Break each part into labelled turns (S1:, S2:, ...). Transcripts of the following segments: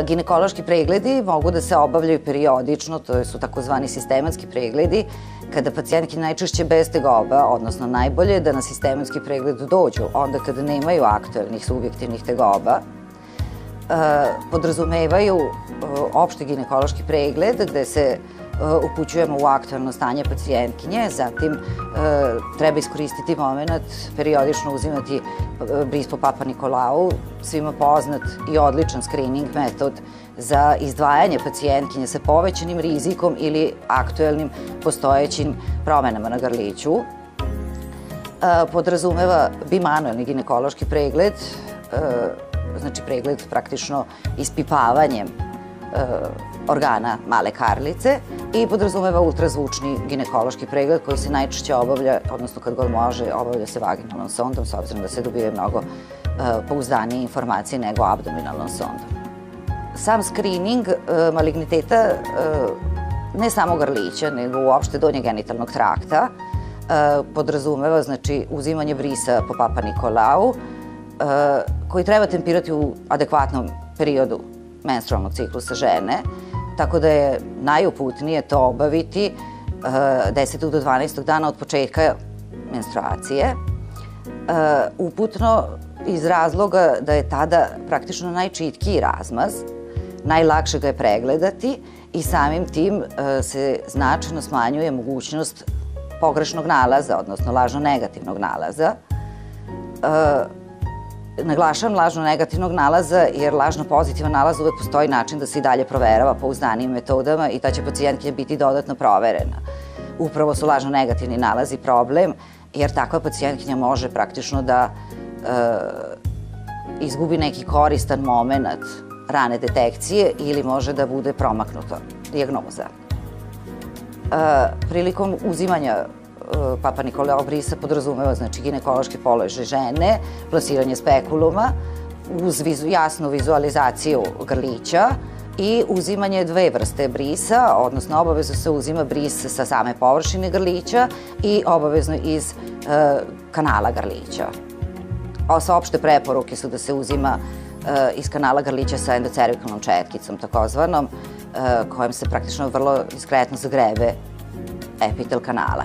S1: Ginekološki pregledi mogu da se obavljaju periodično, to su takozvani sistematski pregledi, kada pacijentki najčešće bez tegoba, odnosno najbolje je da na sistematski pregled dođu onda kada nemaju aktuelnih subjektivnih tegoba. Podrazumevaju opšti ginekološki pregled gde se upućujemo u aktuelno stanje pacijentkinje, zatim treba iskoristiti moment, periodično uzimati bris po Papa Nikolau, svima poznat i odličan screening metod za izdvajanje pacijentkinje sa povećanim rizikom ili aktuelnim postojećim promenama na grliću. Podrazumeva bimanuelni ginekološki pregled, znači pregled praktično ispipavanjem organa male karlice i podrazumeva ultrazvučni ginekološki pregled koji se najčešće obavlja, odnosno kad god može, obavlja se vaginalnom sondom, s obzirom da se dobije mnogo pouzdanije informacije nego abdominalnom sondom. Sam screening maligniteta ne samo grlića, nego uopšte donjeg genitalnog trakta podrazumeva, znači, uzimanje brisa po Papa Nikolau koji treba tempirati u adekvatnom periodu menstrualnog ciklusa žene, tako da je najuputnije to obaviti 10. do 12. dana od početka menstruacije. Uputno iz razloga da je tada praktično najčitkiji razmaz, najlakše ga je pregledati i samim tim se značajno smanjuje mogućnost pogrešnog nalaza, odnosno lažno negativnog nalaza. Naglašavam lažno negativnog nalaza jer lažno pozitivan nalaz uvek postoji način da se i dalje proverava pouzdanijim metodama i ta će pacijentkinja biti dodatno proverena. Upravo su lažno negativni nalazi problem jer takva pacijentkinja može praktično da izgubi neki koristan moment rane detekcije ili može da bude promaknuta dijagnoza. Prilikom uzimanja Papa Nikolau brisa podrazumeva, znači, ginekološki položaj žene, plasiranje spekuluma uz jasnu vizualizaciju grlića i uzimanje dve vrste brisa, odnosno obavezno se uzima bris sa same površine grlića i obavezno iz kanala grlića. Opšte preporuke su da se uzima iz kanala grlića sa endocervikalnom četkicom, takozvanom, kojom se praktično vrlo diskretno zagrebe epitel kanala.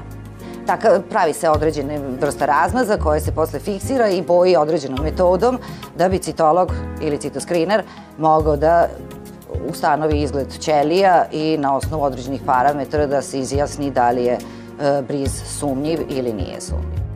S1: Pravi se određena vrsta razmaza koja se posle fiksira i boji određenom metodom da bi citolog ili citoskrinar mogao da ustanovi izgled ćelija i na osnovu određenih parametara da se izjasni da li je bris sumnjiv ili nije sumnjiv.